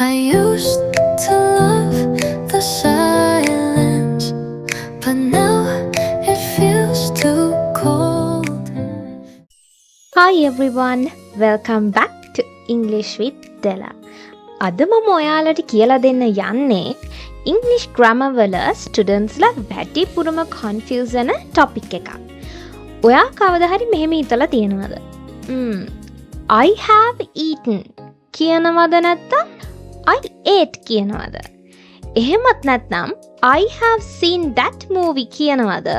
I used to love the silence, but now it feels too cold. Hi everyone, welcome back to English with Della. අද මම ඔයාලට කියලා දෙන්න යන්නේ English grammar වල ස්ටුඩන්ට්ස්ලා වැඩිපුරම කන්ෆියුස් වෙන ටොපික් එකක්. ඔයා කවදා හරි මෙහෙම හිතලා තියෙනවද? I have eaten කියනවද නැත්නම් I ate කියනවද? එහෙමත් නැත්නම් I have seen that movie කියනවද?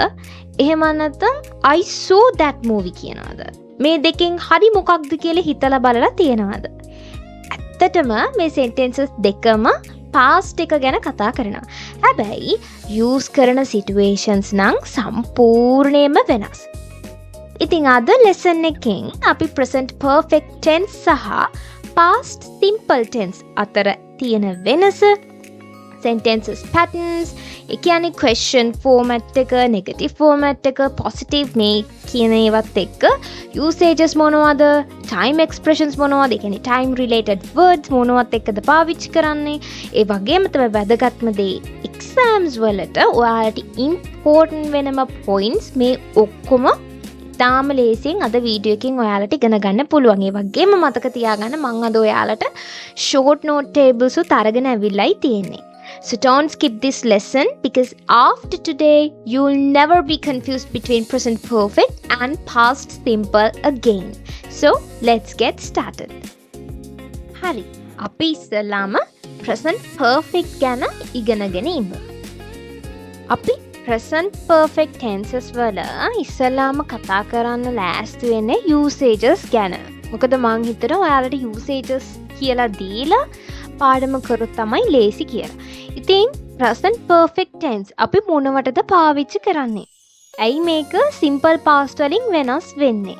එහෙම නැත්නම් I saw that movie කියනවද? මේ දෙකෙන් හරි මොකක්ද කියලා හිතලා බලලා තියෙනවද? ඇත්තටම මේ sentences දෙකම past එක ගැන කතා කරනවා. හැබැයි use කරන situations නම් සම්පූර්ණයෙන්ම වෙනස්. ඉතින් අද lesson එකෙන් අපි present perfect tense සහ past simple tense අතර තියෙන වෙනස, sentences patterns, ඒ කියන්නේ question format එක, negative format එක, positive මේ කියන ඒවත් එක්ක usages මොනවද, time expressions මොනවද, ඒ කියන්නේ time related words මොනවත් එක්කද පාවිච්චි කරන්නේ, ඒ වගේම තමයි වැදගත්ම දේ exams වලට ඔයාලට important වෙනම points මේ ඔක්කොම තාම ලේසියෙන් අද වීඩියෝ එකකින් ඔයාලට ඉගෙන ගන්න පුළුවන්. ඒ වගේම මතක තියාගන්න මම අද ඔයාලට short note tables උත් අරගෙන ඇවිල්ලායි තියෙන්නේ. So don't skip this lesson because after today you'll never be confused between present perfect and past simple again. So let's get started. හරි. අපි ඉස්සෙල්ලාම present perfect ගැන ඉගෙනගෙන ඉමු. අපි present perfect tenses වල ඉස්සෙල්ලාම කතා කරන්න ලෑස්ති වෙන්නේ usages ගැන. මොකද මං හිතනවා ඔයාලට usages කියලා දීලා පාඩම කරොත් තමයි ලේසි කියලා. ඉතින් present perfect tense අපි මොනවටද පාවිච්චි කරන්නේ? ඇයි මේක simple past වලින් වෙනස් වෙන්නේ?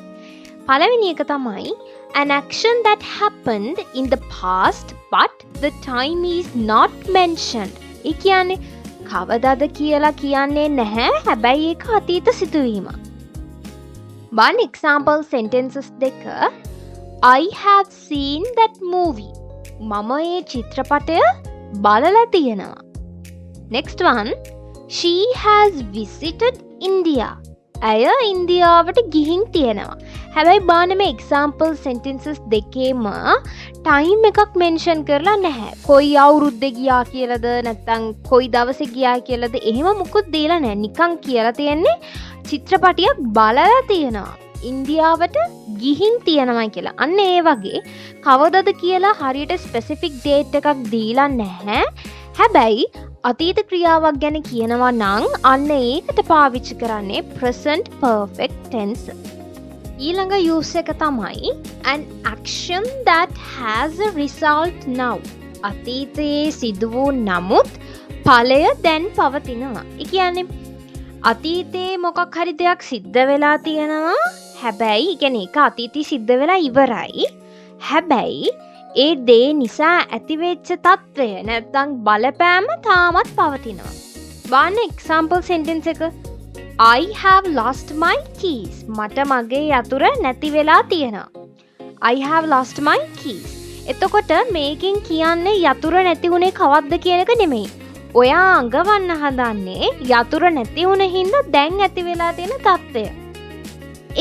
පළවෙනි එක තමයි an action that happened in the past but the time is not mentioned. ඒ කියන්නේ කවදාද කියලා කියන්නේ නැහැ. හැබැයි ඒක අතීත සිදුවීමක්. One example sentences දෙක I have seen that movie. මම ඒ චිත්‍රපටය බලලා තියෙනවා. Next one she has visited India. ඇය ඉන්දියාවට ගිහින් තියෙනවා. හැබැයි බලන්න මේ example sentences දෙකේම time එකක් mention කරලා නැහැ. කොයි අවුරුද්දේ ගියා කියලාද නැත්නම් කොයි දවසේ ගියා කියලාද එහෙම මුකුත් දීලා නැහැ. නිකන් කියලා තියෙන්නේ චිත්‍රපටියක් බලලා තියෙනවා. ඉන්දියාවට ගිහින් තියෙනවා කියලා. අන්න ඒ වගේ කවදද කියලා හරියට ස්පෙસિෆික් ඩේට් එකක් දීලා නැහැ. හැබැයි අතීත ක්‍රියාවක් ගැන කියනවා නම් අන්න ඒකට පාවිච්චි කරන්නේ present perfect tense. ඊළඟ use එක තමයි an action that has a result now. අතීතයේ සිදු වූ නමුත් ඵලය දැන් පවතිනවා. ඒ කියන්නේ අතීතයේ මොකක් හරි දෙයක් සිද්ධ වෙලා තියෙනවා. හැබැයි ඒ කියන්නේ ඒක අතීතයේ සිද්ධ වෙලා ඉවරයි. හැබැයි ඒ දේ නිසා ඇතිවෙච්ච තත්ත්වය නැත්නම් බලපෑම තාමත් පවතිනවා. one example sentence එක I have lost my keys. මට මගේ යතුර නැති වෙලා තියෙනවා. I have lost my keys. එතකොට මේකෙන් කියන්නේ යතුර නැති වුණේ කවද්ද කියන එක නෙමෙයි. ඔයා අඟවන්න හදන්නේ යතුර නැති වුණ හින්දා දැන් ඇති වෙලා තියෙන තත්ත්වය.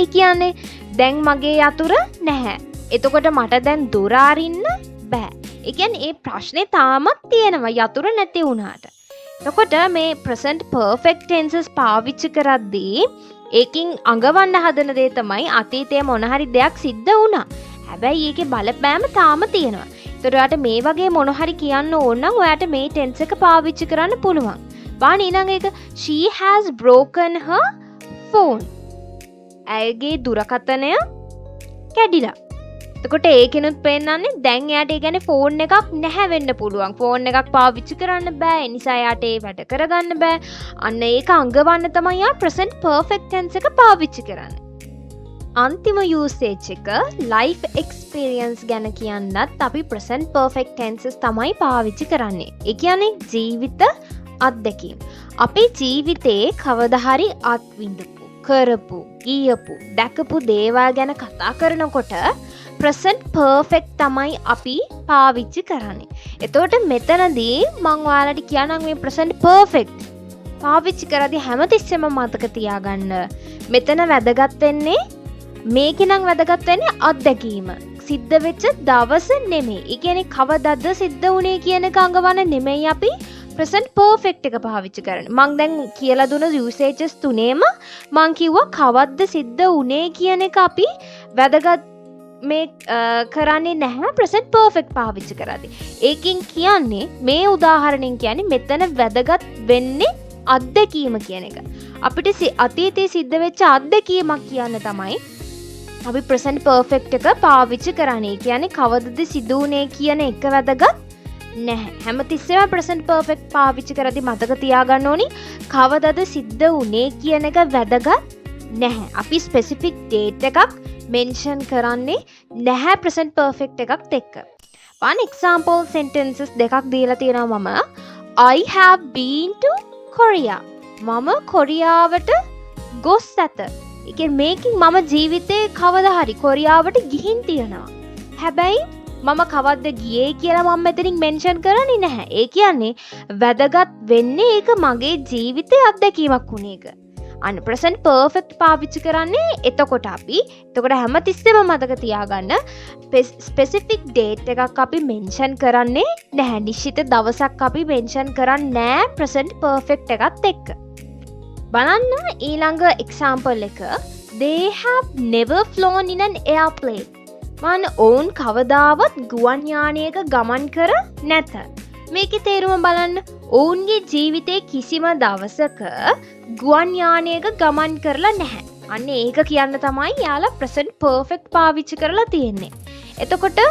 ඒ කියන්නේ දැන් මගේ යතුර නැහැ. එතකොට මට දැන් දොර අරින්න බෑ. ඒ කියන්නේ ඒ ප්‍රශ්නේ තාමත් තියෙනවා යතුර නැති වුණාට. එතකොට මේ present perfect tenses පාවිච්චි කරද්දී ඒකින් අඟවන්න හදන දේ තමයි අතීතයේ මොන හරි දෙයක් සිද්ධ වුණා. හැබැයි ඒකේ බලපෑම තාම තියෙනවා. ඒතර ඔයාට මේ වගේ මොන හරි කියන්න ඕන නම් ඔයාට මේ tense එක පාවිච්චි කරන්න පුළුවන්. බලන්න ඊළඟ එක she has broken her phone. ඇයගේ දුරකථනය කැඩිලා. එතකොට ඒකෙනුත් පෙන්නන්නේ දැන් එයාට ඒ කියන්නේ ෆෝන් එකක් නැහැ වෙන්න පුළුවන්. ෆෝන් එකක් පාවිච්චි කරන්න බෑ. ඒ නිසා එයාට ඒ වැඩ කරගන්න බෑ. අන්න ඒක අඟවන්න තමයි යා present perfect tense එක පාවිච්චි කරන්නේ. අන්තිම usage එක life experience ගැන කියන්නත් අපි present perfect tenses තමයි පාවිච්චි කරන්නේ. ඒ කියන්නේ ජීවිත අත්දැකීම්. අපේ ජීවිතේ කවදා හරි අත්විඳපු, කරපු, ගියපු, දැකපු දේවල් ගැන කතා කරනකොට present perfect තමයි අපි පාවිච්චි කරන්නේ. එතකොට මෙතනදී මම ඔයාලට කියන්නම් මේ present perfect පාවිච්චි කරද්දී හැමතිස්සෙම මතක තියාගන්න. මෙතන වැදගත් වෙන්නේ මේකේ නම් වැදගත් වෙන්නේ අත්දැකීම. සිද්ධ වෙච්ච දවස නෙමෙයි. ඒ කියන්නේ කවදද සිද්ධ වුනේ කියන එක අඟවන්න නෙමෙයි අපි present perfect එක පාවිච්චි කරන්නේ. මම දැන් කියලා දුන usages තුනේම මම කිව්වා කවද්ද සිද්ධ වුනේ කියන එක අපි වැදගත් මේ කරන්නේ නැහැ present perfect පාවිච්චි කරද්දී. ඒකෙන් කියන්නේ මේ උදාහරණෙන් කියන්නේ මෙතන වැදගත් වෙන්නේ අත්දැකීම කියන එක. අපිට අතීතයේ සිද්ධ වෙච්ච අත්දැකීමක් කියන්න තමයි අපි present perfect එක පාවිච්චි කරන්නේ. කියන්නේ කවදද සිදු වුනේ කියන එක වැදගත් නැහැ. හැමතිස්සෙම present perfect පාවිච්චි කරද්දී මතක තියාගන්න ඕනි කවදද සිද්ධ වුනේ කියන එක වැදගත් නැහැ. අපි specific date එකක් mention කරන්නේ නැහැ present perfect එකත් එක්ක. one example sentences දෙකක් දීලා තියෙනවා මම. I have been to Korea. මම කොරියාවට ගොස් ඇත. ඒ කියන්නේ මේකෙන් මම ජීවිතේ කවදා හරි කොරියාවට ගිහින් තියෙනවා. හැබැයි මම කවද්ද ගියේ කියලා මම මෙතනින් මෙන්ෂන් කරන්නේ නැහැ. ඒ කියන්නේ වැදගත් වෙන්නේ ඒක මගේ ජීවිතයේ අත්දැකීමක් වුණ එක. අන්න present perfect පාවිච්චි කරන්නේ එතකොට හැමතිස්සෙම මතක තියාගන්න specific date එකක් අපි මෙන්ෂන් කරන්නේ නැහැ. නිශ්චිත දවසක් අපි මෙන්ෂන් කරන්නේ නැහැ present perfect එකත් එක්ක. බලන්න ඊළඟ example එක. They have never flown in an airplane. ඔවුන් කවදාවත් ගුවන් යානයක ගමන් කර නැත. මේකේ තේරුම බලන්න. ඔවුන්ගේ ජීවිතේ කිසිම දවසක ගුවන් යානයක ගමන් කරලා නැහැ. අන්න ඒක කියන්න තමයි යාලා present perfect පාවිච්චි කරලා තියෙන්නේ. එතකොට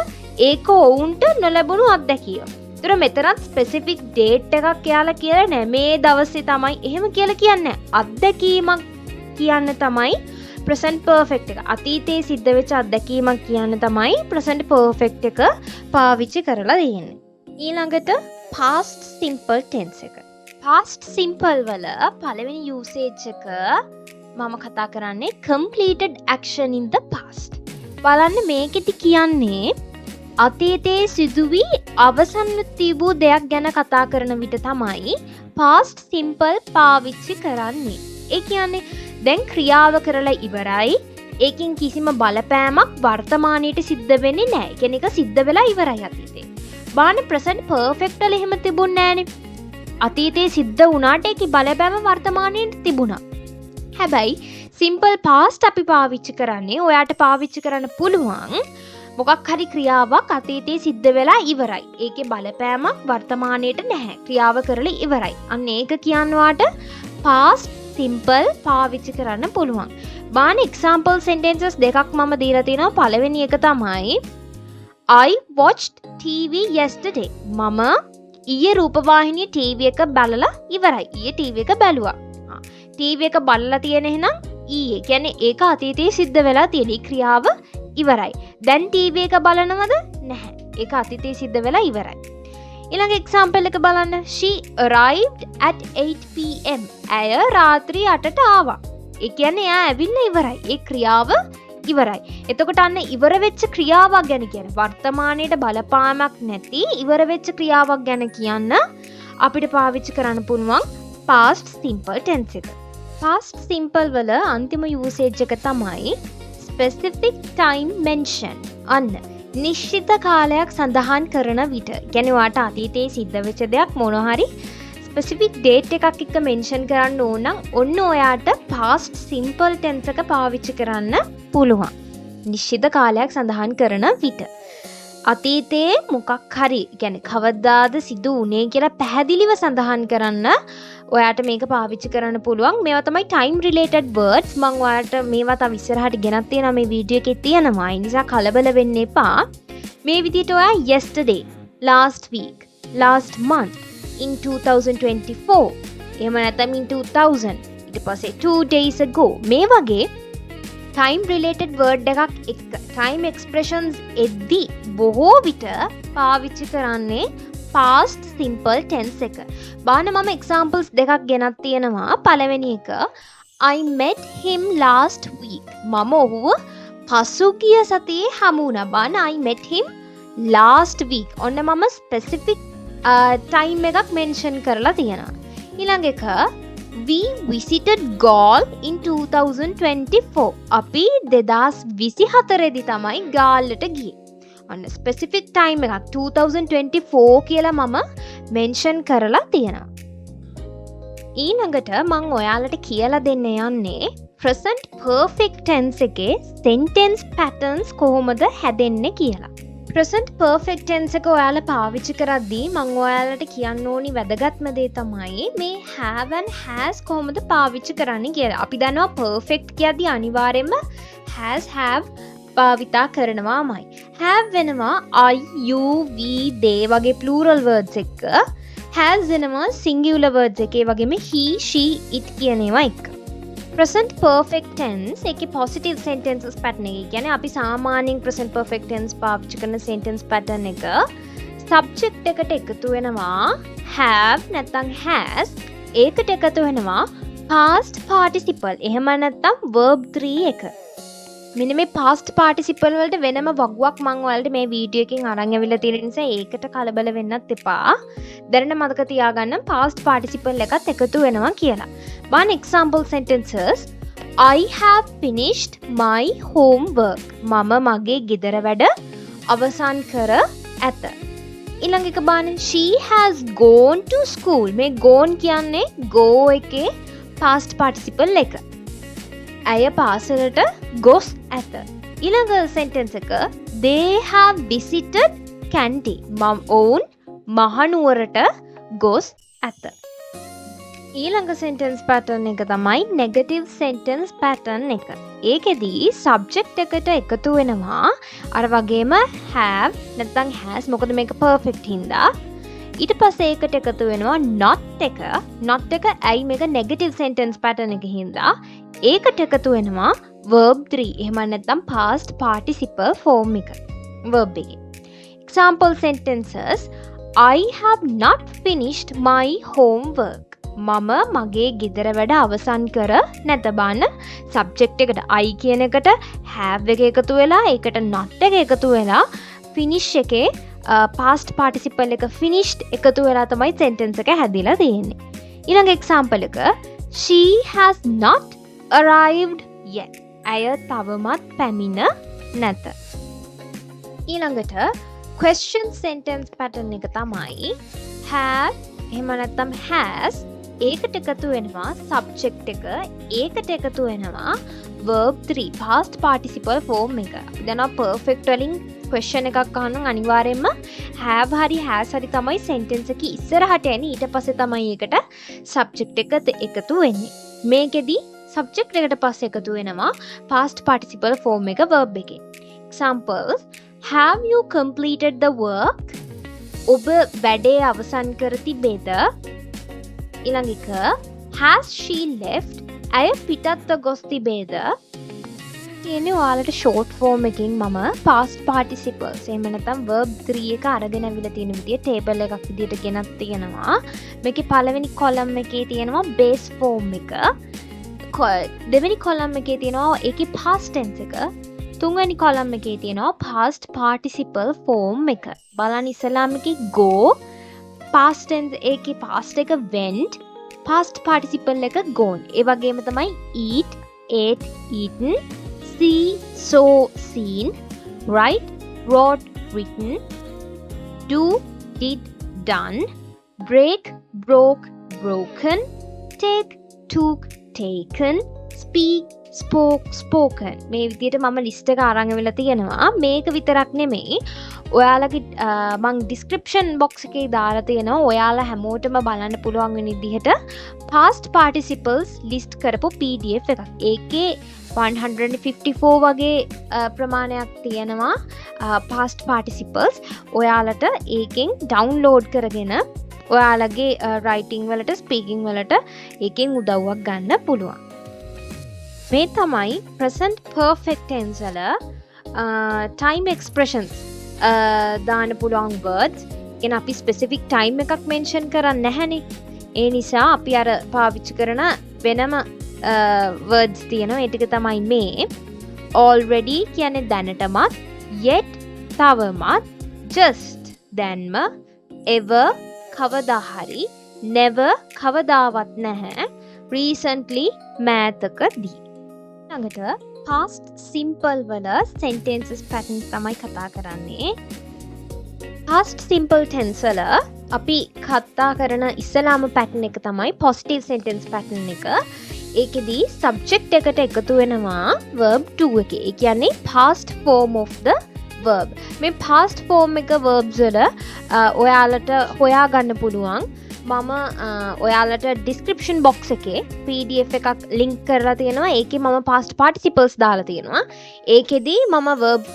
ඒක ඔවුන්ට නොලැබුණු අත්දැකීම. ඒතර මෙතනත් specific date එකක් යාලා කියලා නෑ. මේ දවසේ තමයි එහෙම කියලා කියන්නේ. අත්දැකීමක් කියන්න තමයි present perfect එක. අතීතයේ සිද්ධ වෙච්ච අත්දැකීමක් කියන්න තමයි present perfect එක පාවිච්චි කරලා තියෙන්නේ. ඊළඟට past simple tense එක. past simple වල පළවෙනි usage එක මම කතා කරන්නේ completed action in the past. බලන්න මේකෙදි කියන්නේ අතීතයේ සිදු වී අවසන් තිබූ දෙයක් ගැන කතා කරන විට තමයි past simple පාවිච්චි කරන්නේ. ඒ කියන්නේ දැන් ක්‍රියාව කරලා ඉවරයි. ඒකෙන් කිසිම බලපෑමක් වර්තමානයේට සිද්ධ වෙන්නේ නැහැ. කියන එක සිද්ධ වෙලා ඉවරයි අතීතේ. බාන්නේ present perfect වල එහෙම තිබුණේ නැහනේ. අතීතේ සිද්ධ වුණාට ඒකේ බලපෑම වර්තමානයේ තිබුණා. හැබැයි simple past අපි පාවිච්චි කරන්නේ ඔයාට පාවිච්චි කරන්න පුළුවන් මොකක් හරි ක්‍රියාවක් අතීතයේ සිද්ධ වෙලා ඉවරයි. ඒකේ බලපෑමක් වර්තමානයේට නැහැ. ක්‍රියාව කරලා ඉවරයි. අන්න ඒක කියනවාට past simple පාවිච්චි කරන්න පුළුවන්. බාන example sentences දෙකක් මම දීලා තිනවා. පළවෙනි එක තමයි I watched TV yesterday. මම ඊයේ රූපවාහිනිය TV එක බලලා ඉවරයි. ඊයේ TV එක බැලුවා. TV එක බලලා තියෙන එහෙනම් ඊයේ කියන්නේ ඒක අතීතයේ සිද්ධ වෙලා තියෙන ක්‍රියාව ඉවරයි. දැන් TV එක බලනවද? නැහැ. ඒක අතීතයේ සිද්ධ වෙලා ඉවරයි. ඊළඟ example එක බලන්න. She arrived at 8 pm. ඇය රාත්‍රී 8ට ආවා. ඒ කියන්නේ එයා ඇවිල්ලා ඉවරයි. ඒ ක්‍රියාව ඉවරයි. එතකොට අන්න ඉවර වෙච්ච ක්‍රියාවක් ගැන කියන්නේ වර්තමානයේට බලපාමක් නැති ඉවර වෙච්ච ක්‍රියාවක් ගැන කියන්න අපිට පාවිච්චි කරන්න පුළුවන් past simple tense එක. past simple වල අන්තිම usage එක තමයි specific time mention. අන්න නිශ්චිත කාලයක් සඳහන් කරන විට කියන්නේ වාට අතීතයේ සිද්ධ වෙච්ච දෙයක් මොනවා හරි specific date එකක් එක්ක mention කරන්න ඕන නම් ඔන්න ඔයාට past simple tense එක පාවිච්චි කරන්න පුළුවන්. නිශ්චිත කාලයක් සඳහන් කරන විට අතීතයේ මොකක් හරි කියන්නේ කවදාද සිදු වුනේ කියලා පැහැදිලිව සඳහන් කරන්න ඔයාට මේක පාවිච්චි කරන්න පුළුවන්. මේවා තමයි time related words. මම ඔයාලට මේවා තව ඉස්සරහට ගෙනත් තියෙනවා මේ වීඩියෝ එකේ තියෙනවා. ඒ නිසා කලබල වෙන්න එපා. මේ විදිහට ඔයා yesterday, last week, last month, in 2024 එහෙම නැත්නම් in 2000 ඊට පස්සේ 2 days ago මේ වගේ time related word එකක් එක්ක time expressions එද්දී බොහෝ විට පාවිච්චි කරන්නේ past simple tense එක. බලන්න මම examples දෙකක් ගෙනත් තියෙනවා. පළවෙනි එක I met him last week. මම ඔහුව පසුගිය සතියේ හමු වුණා. බාන I met him last week. ඔන්න මම specific time එකක් mention කරලා තියෙනවා. ඊළඟ එක we visited Galle in 2024. අපි 2024 දී තමයි ගාල්ලට ගියේ. ඔන්න specific time එකක් 2024 කියලා මම mention කරලා තියෙනවා. ඊළඟට මම ඔයාලට කියලා දෙන්න යන්නේ present perfect tense එකේ sentence patterns කොහොමද හැදෙන්නේ කියලා. present perfect tense එක ඔයාලා පාවිච්චි කරද්දී මම ඔයාලට කියන්න ඕනි වැදගත්ම දේ තමයි මේ have and has කොහොමද පාවිච්චි කරන්නේ කියලා. අපි දන්නවා perfect කියද්දී අනිවාර්යයෙන්ම has have භාවිතා කරනවාමයි. have වෙනවා I, you, we, they වගේ plural words එක. has වෙනවා singular words එකේ වගේම he, she, it කියන ඒවා එක. present perfect tense එකේ positive sentences pattern එක. කියන්නේ අපි සාමාන්‍යයෙන් present perfect tense පාවිච්චි කරන sentence pattern එක subject එකට එකතු වෙනවා have නැත්නම් has. ඒකට එකතු වෙනවා past participle. එහෙම නැත්නම් verb 3 එක. මෙන්න මේ past participle වලට වෙනම වගුවක් මම ඔයාලට මේ වීඩියෝ එකකින් අරන් ඇවිල්ලා තියෙන නිසා ඒකට කලබල වෙන්නත් එපා. දැනට මතක තියාගන්න past participle එකත් එකතු වෙනවා කියලා. One example sentences I have finished my homework. මම මගේ ගෙදර වැඩ අවසන් කර ඇත. ඊළඟ එක බලන්න she has gone to school. මේ gone කියන්නේ go එකේ past participle එක. ඇය පාසලට ගොස් ඇත. ඊළඟ sentence එක they have visited Kandy. ඔවුන් මහනුවරට ගොස් ඇත. ඊළඟ sentence pattern එක තමයි negative sentence pattern එක. ඒකෙදී subject එකට එකතු වෙනවා අර වගේම have නැත්නම් has. මොකද මේක perfect හින්දා. ඊට පස්සේ ඒකට එකතු වෙනවා not එක. not එක ඇයි මේක negative sentence pattern එක හින්දා ඒකට එකතු වෙනවා verb 3. එහෙම නැත්නම් past participle form එක verb එකේ. example sentences I have not finished my homework. මම මගේ ගෙදර වැඩ අවසන් කර නැත. බාන්න subject එකට I කියන එකට have එක එකතු වෙලා ඒකට not එක එකතු වෙලා finish එකේ past participle එක finished එකතු වෙලා තමයි sentence එක හැදිලා තියෙන්නේ. ඊළඟ example එක she has not arrived yet. ඇය තවමත් පැමිණ නැත. ඊළඟට question sentence pattern එක තමයි have එහෙම නැත්නම් has ඒකට එකතු වෙනවා subject එක. ඒකට එකතු වෙනවා verb 3 past participle form එක. අපි දන්නවා perfect වලින් question එකක් අහනම් අනිවාර්යයෙන්ම have හරි has හරි තමයි sentence එක ඉස්සරහට එන්නේ. ඊට පස්සේ තමයි ඒකට subject එක එකතු වෙන්නේ. මේකෙදි subject එකට පස්සේ එකතු වෙනවා past participle form එක verb එකේ. examples have you completed the work? ඔබ වැඩේ අවසන් කර තිබේද? ඊළඟ එක has she left? ඇය පිටත්ව ගොස් තිබේද? කියන්නේ ඔයාලට short form එකකින් මම past participles එහෙම නැත්නම් verb 3 එක අරගෙන අවිලා තියෙන විදිය table එකක් විදියට ගෙනත් තියෙනවා. මේකේ පළවෙනි column එකේ තියෙනවා base form එක. දෙවෙනි column එකේ තියෙනවා ඒකේ past tense එක. තුන්වෙනි column එකේ තියෙනවා past participle form එක. බලන්න ඉස්සලාම එකේ go past tense ඒකේ past එක went past participle එක gone. ඒ වගේම තමයි eat ate eaten see saw seen write wrote written do did done break broke broken take took taken speak spoke spoken. මේ විදිහට මම ලිස්ට් එක අරන් වෙලා තියෙනවා. මේක විතරක් නෙමෙයි ඔයාලගේ මං description box එකේ දාලා තියෙනවා. ඔයාලා හැමෝටම බලන්න පුළුවන් වෙන විදිහට past participles list කරපු PDF එකක්. ඒකේ 154 වගේ ප්‍රමාණයක් තියෙනවා past participles. ඔයාලට ඒකෙන් download කරගෙන ඔයාලගේ writing වලට speaking වලට ඒකෙන් උදව්වක් ගන්න පුළුවන්. මේ තමයි present perfect tense වල time expressions දාන්න පුළුවන් words. කියන අපි specific time එකක් mention කරන්නේ නැහැනේ. ඒ නිසා අපි අර පාවිච්චි කරන වෙනම words තියෙනවා. ඒ ටික තමයි මේ already කියන්නේ දැනටමත්, yet තවමත්, just දැන්ම, ever කවදා හරි, never කවදාවත් නැහැ, recently මෑතකදී. ළඟට past simple වල sentences patterns තමයි කතා කරන්නේ. past simple tense වල අපි කතා කරන ඉස්සලාම pattern එක තමයි positive sentence pattern එක. ඒකෙදී subject එකට එකතු වෙනවා verb to එකේ. ඒ කියන්නේ past form of the verb. මේ past form එක verbs වල ඔයාලට හොයාගන්න පුළුවන්. මම ඔයාලට description box එකේ PDF එකක් link කරලා තියෙනවා. ඒකේ මම past participles දාලා තියෙනවා. ඒකෙදී මම verb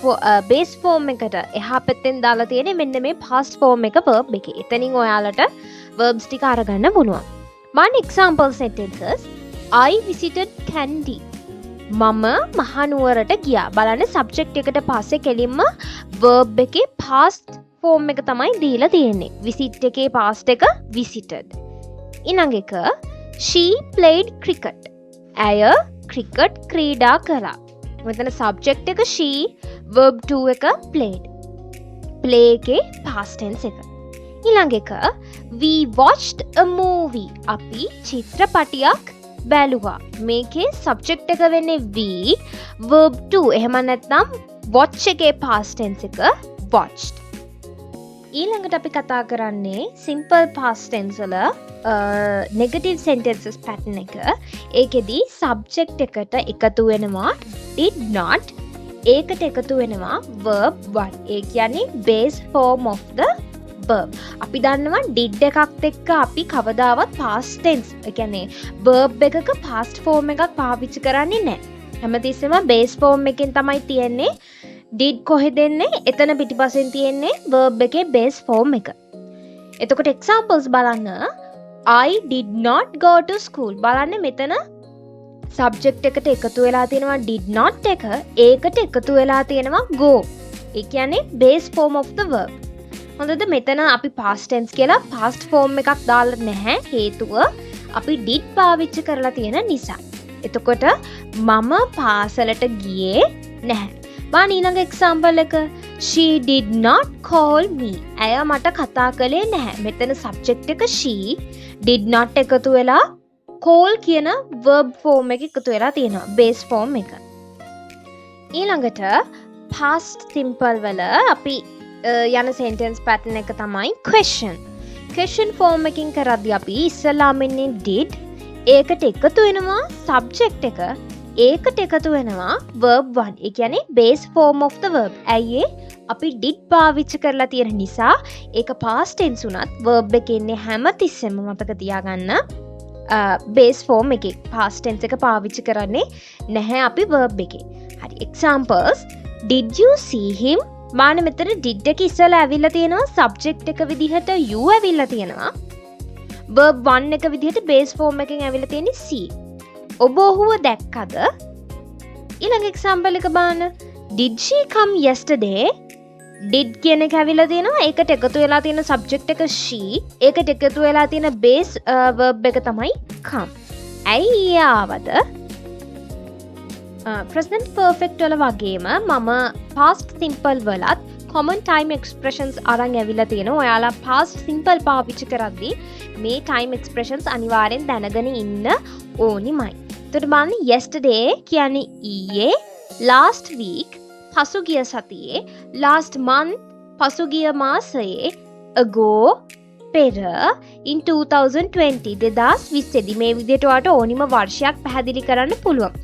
base form එකට එහා පැත්තෙන් දාලා තියෙන්නේ මෙන්න මේ past form එක verb එකේ. එතනින් ඔයාලට verbs ටික අරගන්න පුළුවන්. one example sentences. I visited Kandy. මම මහනුවරට ගියා. බලන්න subject එකට පස්සේ කෙලින්ම verb එකේ past form එක තමයි දීලා තියෙන්නේ. visit එකේ past එක visited. ඊළඟ එක she played cricket. ඇය cricket ක්‍රීඩා කළා. මෙතන subject එක she, verb to එක played. play එකේ past tense එක. ඊළඟ එක we watched a movie. අපි චිත්‍රපටයක් බැලුවා. මේකේ subject එක වෙන්නේ we, verb to. එහෙම නැත්නම් watch එකේ past tense එක watched. ඊළඟට අපි කතා කරන්නේ simple past tense වල negative sentences pattern එක. ඒකෙදී subject එකට එකතු වෙනවා did not, ඒකට එකතු වෙනවා verb 1. ඒ කියන්නේ base form of the verb. අපි දන්නවා did එකත් එක්ක අපි කවදාවත් past tense, ඒ කියන්නේ verb එකක past form එකක් පාවිච්චි කරන්නේ නැහැ. හැමතිස්සෙම base form එකෙන් තමයි තියෙන්නේ. did කොහෙද එන්නේ? එතන පිටිපස්සෙන් තියෙන්නේ verb එකේ base form එක. එතකොට examples බලන්න. I did not go to school. බලන්න මෙතන subject එකට එකතු වෙලා තියෙනවා did not එක, ඒකට එකතු වෙලා තියෙනවා go. ඒ කියන්නේ base form of the verb. හොඳද? මෙතන අපි past tense කියලා past form එකක් දාලා නැහැ. හේතුව අපි did පාවිච්චි කරලා තියෙන නිසා. එතකොට මම පාසලට ගියේ නැහැ. බලන්න ඊළඟ example එක. She did not call me. ඇය මට කතා කළේ නැහැ. මෙතන subject එක she, did not එකතු වෙලා call කියන verb form එක එකතු වෙලා තියෙනවා. base form එක. ඊළඟට past simple වල අපි යන sentence pattern එක තමයි question. question form එකකින් කරද්දී අපි ඉස්සලාම ඉන්නේ did, ඒකට එකතු වෙනවා subject එක, ඒකට එකතු වෙනවා verb 1. ඒ කියන්නේ base form of the verb. ඇයි අපි did පාවිච්චි කරලා තියෙන නිසා ඒක past tense උනත් verb එකේ ඉන්නේ හැමතිස්සෙම මතක තියාගන්න base form එකේ past tense එක පාවිච්චි කරන්නේ නැහැ අපි verb එකේ. හරි. examples. did you see him? මාන මෙතන did එක ඉස්සලා ඇවිල්ලා තියෙනවා subject එක විදිහට you ඇවිල්ලා තියෙනවා. verb 1 එක විදිහට base form එකෙන් ඇවිල්ලා තියෙන්නේ see. ඔබ ඔහුව දැක්කද? ඊළඟ example එක බලන්න. did she come yesterday? did කියන එක ඇවිල්ලා තියෙනවා. ඒකට එකතු වෙලා තියෙන subject එක she, ඒකට එකතු වෙලා තියෙන base verb එක තමයි come. ඇයි ආවද? present perfect වල වගේම මම past simple වලත් common time expressions අරන් ඇවිල්ලා තියෙනවා. ඔයාලා past simple පාවිච්චි කරද්දී මේ time expressions අනිවාර්යෙන් දැනගෙන ඉන්න ඕනිමයි. එතකොට බලන්න yesterday කියන්නේ ඊයේ, last week පසුගිය සතියේ, last month පසුගිය මාසයේ, ago පෙර, in 2020 2020 දී. මේ විදිහට ඔයාලට ඕනිම වර්ෂයක් පැහැදිලි කරන්න පුළුවන්.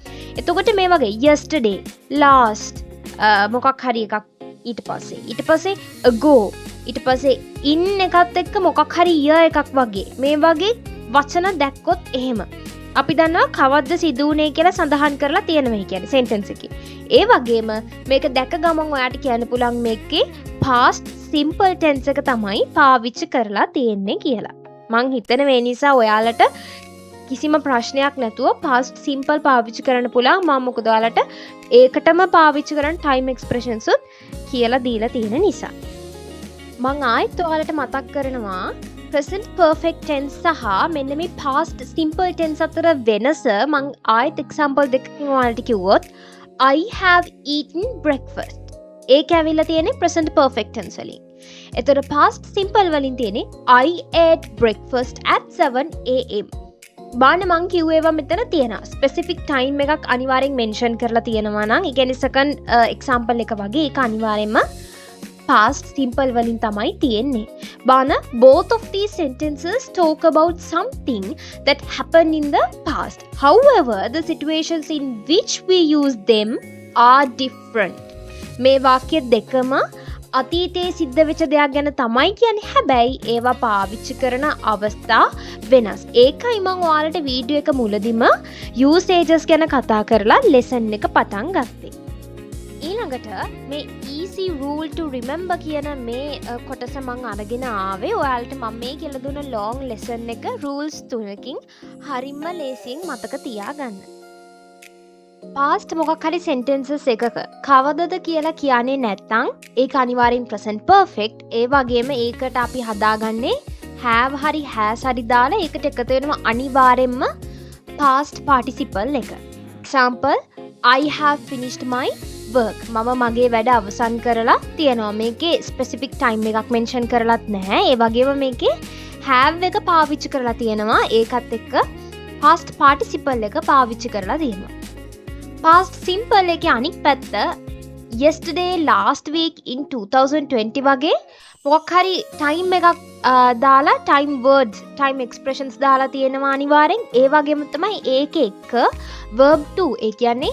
එතකොට මේ වගේ yesterday, last මොකක් හරි එකක් ඊට පස්සේ ago, ඊට පස්සේ in එකත් එක්ක මොකක් හරි year එකක් වගේ මේ වගේ වචන දැක්කොත් එහෙම අපි දන්නවා කවද්ද සිදු වුනේ කියලා සඳහන් කරලා තියෙනවා. මේ කියන්නේ sentence එකේ. ඒ වගේම මේක දැක ගමන් ඔයාට කියන්න පුළුවන් මේකේ past simple tense එක තමයි පාවිච්චි කරලා තියෙන්නේ කියලා. මං හිතන මේ නිසා ඔයාලට කිසිම ප්‍රශ්නයක් නැතුව past simple පාවිච්චි කරන්න පුළුවන්. මම මොකද ඔයාලට ඒකටම පාවිච්චි කරන time expressions උත් කියලා දීලා තියෙන නිසා. මං ආයෙත් ඔයාලට මතක් කරනවා present perfect tense සහ මෙන්න මේ past simple tense අතර වෙනස මං ආයෙත් example දෙකකින් ඔයාලට කිව්වොත් I have eaten breakfast. ඒක ඇවිල්ලා තියෙන්නේ present perfect tense වලින්. එතකොට past simple වලින් තියෙන්නේ I ate breakfast at 7 am. බාන්න මං කිව්වේවා මෙතන තියෙනවා. specific time එකක් අනිවාර්යෙන් mention කරලා තියෙනවා නම් ඒ කියන්නේ second example එක වගේ ඒක අනිවාර්යෙන්ම past simple වලින් තමයි තියෙන්නේ. බාන both of these sentences talk about something that happened in the past. However, the situations in which we use them are different. මේ වාක්‍ය දෙකම අතීතයේ සිද්ධ වෙච්ච දෙයක් ගැන තමයි කියන්නේ. හැබැයි ඒවා පාවිච්චි කරන අවස්ථා වෙනස්. ඒකයි මම ඔයාලට වීඩියෝ එක මුලදිම usages ගැන කතා කරලා lesson එක පටන් ගත්තේ. ඊළඟට මේ easy rule to remember කියන මේ කොටස මං අරගෙන ආවේ ඔයාලට මම මේ කියලා දුන්න long lesson එක rules 3කින් හරිම ලේසියෙන් මතක තියාගන්න. past මොකක් හරි sentences එකක කවදද කියලා කියන්නේ නැත්නම් ඒක අනිවාර්යෙන් present perfect. ඒ වගේම ඒකට අපි හදාගන්නේ have හරි has හරි දාලා ඒකට එකතු වෙනවා අනිවාර්යෙන්ම past participle එක. example I have finished my work. මම මගේ වැඩ අවසන් කරලා තියෙනවා. මේකේ specific time එකක් mention කරලත් නැහැ. ඒ වගේම මේකේ have එක පාවිච්චි කරලා තියෙනවා. ඒකත් එක්ක past participle එක පාවිච්චි කරලා තියෙනවා. past simple එකේ අනික් පැත්ත yesterday, last week, in 2020 වගේ මොකක් හරි time එකක් දාලා time words, time expressions දාලා තියෙනවා අනිවාර්යෙන්. ඒ වගේම තමයි ඒක එක්ක verb to ඒ කියන්නේ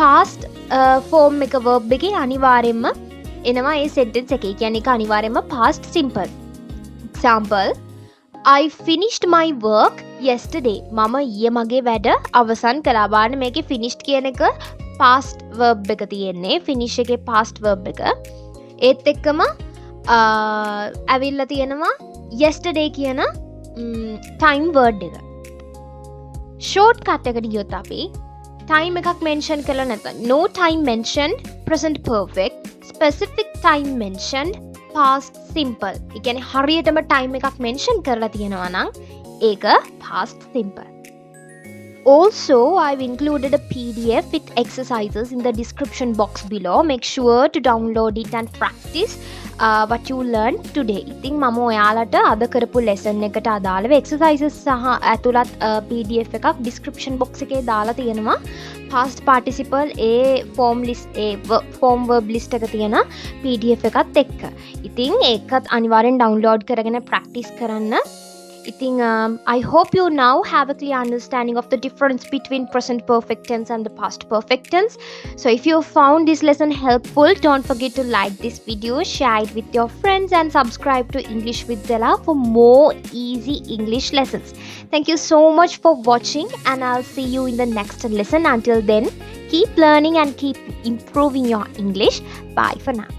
past form එක verb එකේ අනිවාර්යෙන්ම එනවා ඒ sentence එකේ. කියන්නේ ඒක අනිවාර්යෙන්ම past simple. example I finished my work yesterday. මම ඊයේ මගේ වැඩ අවසන් කළා. බලන්න මේකේ finished කියන එක past verb එක තියෙන්නේ. finish එකේ past verb එක. ඒත් එක්කම ඇවිල්ලා තියෙනවා yesterday කියන time word එක. shortcut එකට ගියොත් අපි time එකක් mention කළා නැත්නම් no time mentioned present perfect, specific time mentioned past simple. ඒ කියන්නේ හරියටම time එකක් mention කරලා තියෙනවා නම් ඒක past simple. Also, I've included a PDF with exercises in the description box below. Make sure to download it and practice what you learned today. ඉතින් මම ඔයාලට අද කරපු lesson එකට අදාළව exercises සහ ඇතුළත් PDF එකක් description box එකේ දාලා තියෙනවා. past participle ඒ form list ඒ form verb list එක තියෙන PDF එකත් එක්ක. ඉතින් ඒකත් අනිවාර්යෙන් download කරගෙන practice කරන්න. ඉතින් I hope you now have a clear understanding of the difference between present perfect tense and the past perfect tense. So if you found this lesson helpful, don't forget to like this video, share it with your friends and subscribe to English with Della for more easy English lessons. Thank you so much for watching and I'll see you in the next lesson. Until then, keep learning and keep improving your English. Bye for now.